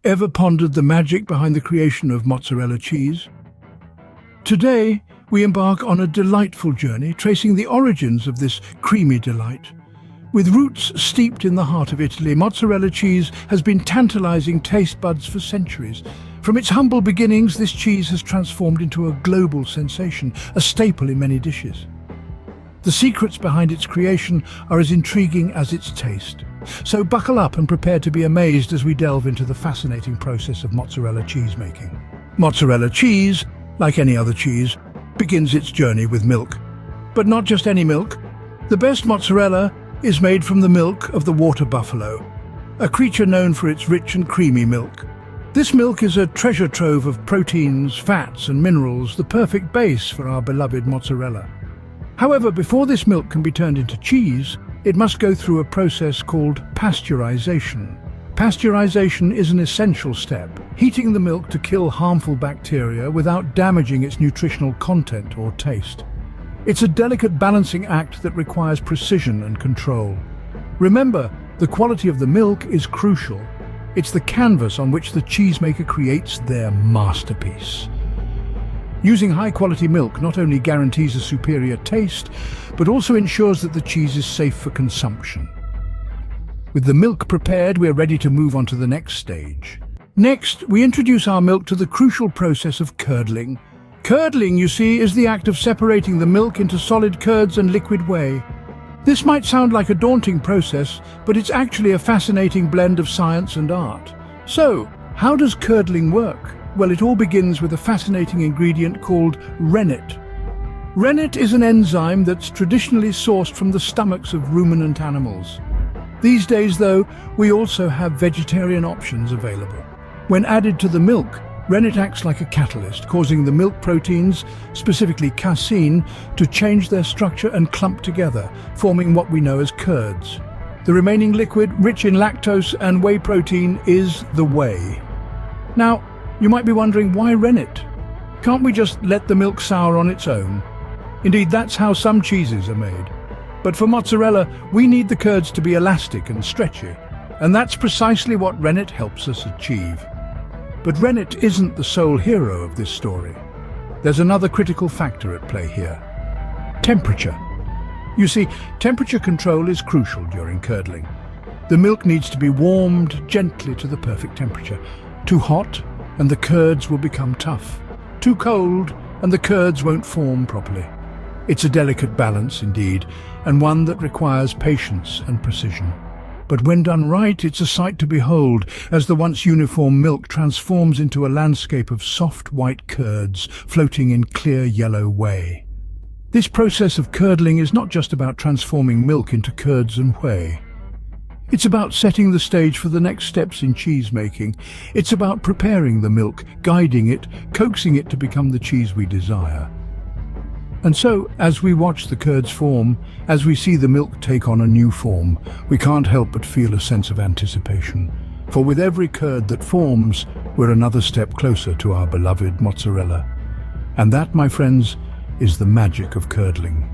Ever pondered the magic behind the creation of mozzarella cheese? Today, we embark on a delightful journey tracing the origins of this creamy delight. With roots steeped in the heart of Italy, mozzarella cheese has been tantalizing taste buds for centuries. From its humble beginnings, this cheese has transformed into a global sensation, a staple in many dishes. The secrets behind its creation are as intriguing as its taste. So buckle up and prepare to be amazed as we delve into the fascinating process of mozzarella cheese making. Mozzarella cheese, like any other cheese, begins its journey with milk. But not just any milk. The best mozzarella is made from the milk of the water buffalo, a creature known for its rich and creamy milk. This milk is a treasure trove of proteins, fats and minerals, the perfect base for our beloved mozzarella. However, before this milk can be turned into cheese, it must go through a process called pasteurization. Pasteurization is an essential step, heating the milk to kill harmful bacteria without damaging its nutritional content or taste. It's a delicate balancing act that requires precision and control. Remember, the quality of the milk is crucial. It's the canvas on which the cheesemaker creates their masterpiece. Using high-quality milk not only guarantees a superior taste, but also ensures that the cheese is safe for consumption. With the milk prepared, we're ready to move on to the next stage. Next, we introduce our milk to the crucial process of curdling. Curdling, you see, is the act of separating the milk into solid curds and liquid whey. This might sound like a daunting process, but it's actually a fascinating blend of science and art. So, how does curdling work? Well, it all begins with a fascinating ingredient called rennet. Rennet is an enzyme that's traditionally sourced from the stomachs of ruminant animals. These days, though, we also have vegetarian options available. When added to the milk, rennet acts like a catalyst, causing the milk proteins, specifically casein, to change their structure and clump together, forming what we know as curds. The remaining liquid, rich in lactose and whey protein, is the whey. Now, you might be wondering, why rennet? Can't we just let the milk sour on its own? Indeed, that's how some cheeses are made. But for mozzarella, we need the curds to be elastic and stretchy, and that's precisely what rennet helps us achieve. But rennet isn't the sole hero of this story. There's another critical factor at play here: temperature. You see, temperature control is crucial during curdling. The milk needs to be warmed gently to the perfect temperature. Too hot, and the curds will become tough. Too cold, and the curds won't form properly. It's a delicate balance indeed, and one that requires patience and precision. But when done right, it's a sight to behold, as the once uniform milk transforms into a landscape of soft white curds floating in clear yellow whey. This process of curdling is not just about transforming milk into curds and whey. It's about setting the stage for the next steps in cheese making. It's about preparing the milk, guiding it, coaxing it to become the cheese we desire. And so, as we watch the curds form, as we see the milk take on a new form, we can't help but feel a sense of anticipation. For with every curd that forms, we're another step closer to our beloved mozzarella. And that, my friends, is the magic of curdling.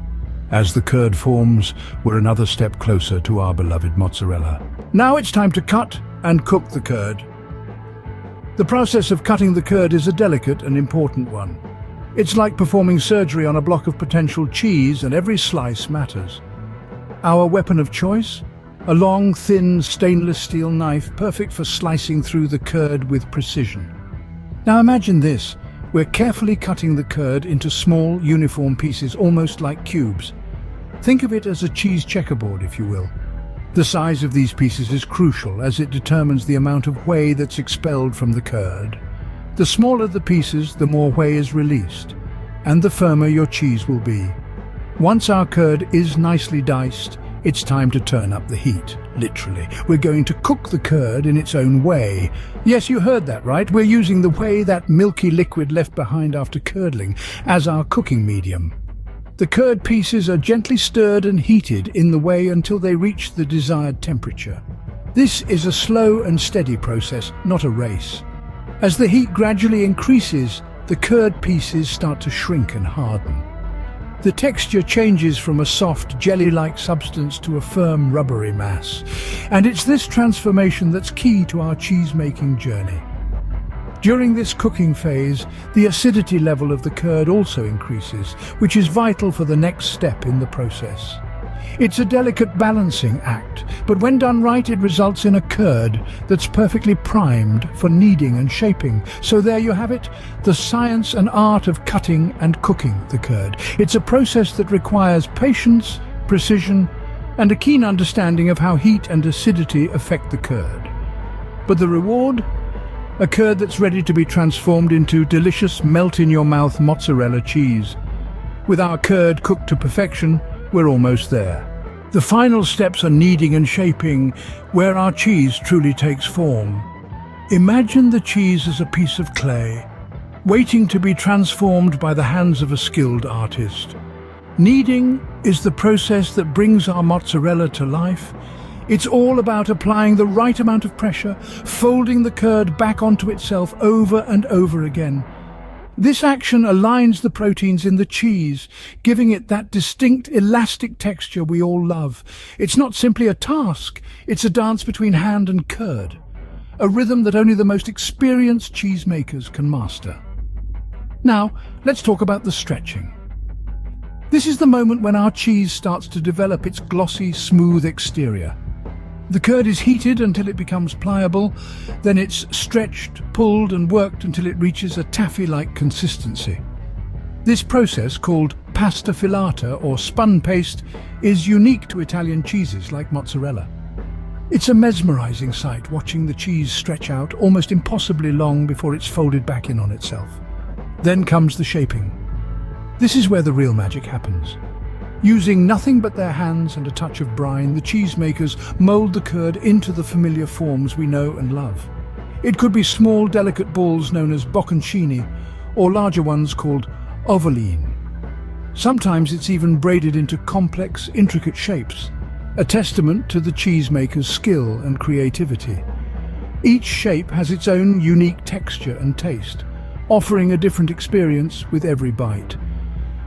As the curd forms, we're another step closer to our beloved mozzarella. Now it's time to cut and cook the curd. The process of cutting the curd is a delicate and important one. It's like performing surgery on a block of potential cheese, and every slice matters. Our weapon of choice? A long, thin, stainless steel knife, perfect for slicing through the curd with precision. Now imagine this. We're carefully cutting the curd into small, uniform pieces, almost like cubes. Think of it as a cheese checkerboard, if you will. The size of these pieces is crucial, as it determines the amount of whey that's expelled from the curd. The smaller the pieces, the more whey is released, and the firmer your cheese will be. Once our curd is nicely diced, it's time to turn up the heat, literally. We're going to cook the curd in its own whey. Yes, you heard that right. We're using the whey, that milky liquid left behind after curdling, as our cooking medium. The curd pieces are gently stirred and heated in the whey until they reach the desired temperature. This is a slow and steady process, not a race. As the heat gradually increases, the curd pieces start to shrink and harden. The texture changes from a soft, jelly-like substance to a firm, rubbery mass. And it's this transformation that's key to our cheese-making journey. During this cooking phase, the acidity level of the curd also increases, which is vital for the next step in the process. It's a delicate balancing act, but when done right, it results in a curd that's perfectly primed for kneading and shaping. So there you have it, the science and art of cutting and cooking the curd. It's a process that requires patience, precision, and a keen understanding of how heat and acidity affect the curd. But the reward? A curd that's ready to be transformed into delicious, melt-in-your-mouth mozzarella cheese. With our curd cooked to perfection, we're almost there. The final steps are kneading and shaping, where our cheese truly takes form. Imagine the cheese as a piece of clay, waiting to be transformed by the hands of a skilled artist. Kneading is the process that brings our mozzarella to life. It's all about applying the right amount of pressure, folding the curd back onto itself over and over again. This action aligns the proteins in the cheese, giving it that distinct elastic texture we all love. It's not simply a task, it's a dance between hand and curd, a rhythm that only the most experienced cheesemakers can master. Now, let's talk about the stretching. This is the moment when our cheese starts to develop its glossy, smooth exterior. The curd is heated until it becomes pliable, then it's stretched, pulled and worked until it reaches a taffy-like consistency. This process, called pasta filata or spun paste, is unique to Italian cheeses like mozzarella. It's a mesmerizing sight watching the cheese stretch out almost impossibly long before it's folded back in on itself. Then comes the shaping. This is where the real magic happens. Using nothing but their hands and a touch of brine, the cheesemakers mold the curd into the familiar forms we know and love. It could be small, delicate balls known as bocconcini, or larger ones called ovoline. Sometimes it's even braided into complex, intricate shapes, a testament to the cheesemaker's skill and creativity. Each shape has its own unique texture and taste, offering a different experience with every bite.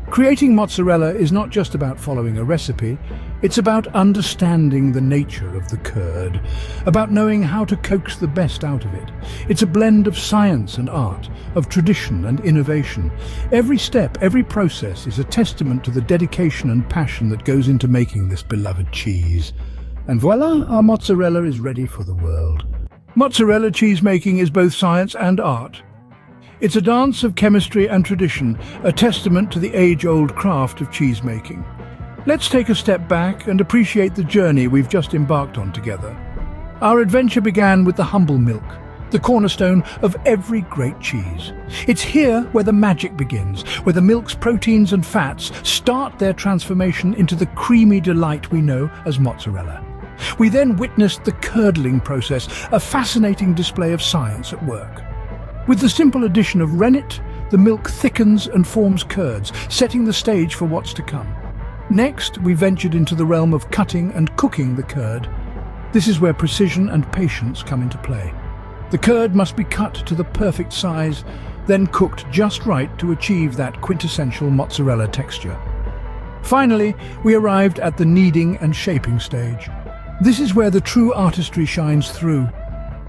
Creating mozzarella is not just about following a recipe, it's about understanding the nature of the curd, about knowing how to coax the best out of it. It's a blend of science and art, of tradition and innovation. Every step, every process is a testament to the dedication and passion that goes into making this beloved cheese. And voila, our mozzarella is ready for the world. Mozzarella cheese making is both science and art. It's a dance of chemistry and tradition, a testament to the age-old craft of cheesemaking. Let's take a step back and appreciate the journey we've just embarked on together. Our adventure began with the humble milk, the cornerstone of every great cheese. It's here where the magic begins, where the milk's proteins and fats start their transformation into the creamy delight we know as mozzarella. We then witnessed the curdling process, a fascinating display of science at work. With the simple addition of rennet, the milk thickens and forms curds, setting the stage for what's to come. Next, we ventured into the realm of cutting and cooking the curd. This is where precision and patience come into play. The curd must be cut to the perfect size, then cooked just right to achieve that quintessential mozzarella texture. Finally, we arrived at the kneading and shaping stage. This is where the true artistry shines through.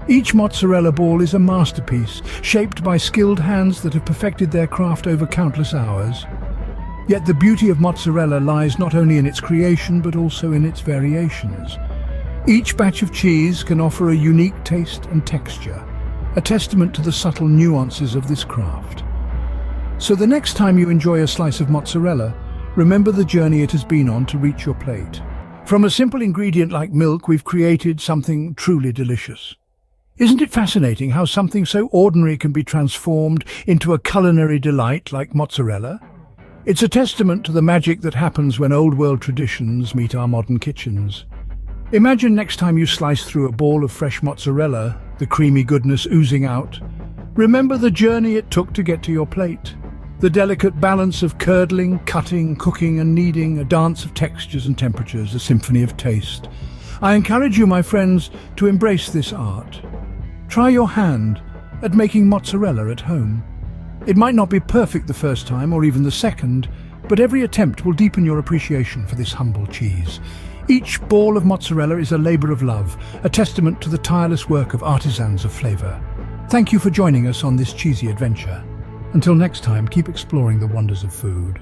Each mozzarella ball is a masterpiece, shaped by skilled hands that have perfected their craft over countless hours. Yet the beauty of mozzarella lies not only in its creation, but also in its variations. Each batch of cheese can offer a unique taste and texture, a testament to the subtle nuances of this craft. So the next time you enjoy a slice of mozzarella, remember the journey it has been on to reach your plate. From a simple ingredient like milk, we've created something truly delicious. Isn't it fascinating how something so ordinary can be transformed into a culinary delight like mozzarella? It's a testament to the magic that happens when old-world traditions meet our modern kitchens. Imagine next time you slice through a ball of fresh mozzarella, the creamy goodness oozing out. Remember the journey it took to get to your plate. The delicate balance of curdling, cutting, cooking and kneading, a dance of textures and temperatures, a symphony of taste. I encourage you, my friends, to embrace this art. Try your hand at making mozzarella at home. It might not be perfect the first time or even the second, but every attempt will deepen your appreciation for this humble cheese. Each ball of mozzarella is a labor of love, a testament to the tireless work of artisans of flavor. Thank you for joining us on this cheesy adventure. Until next time, keep exploring the wonders of food.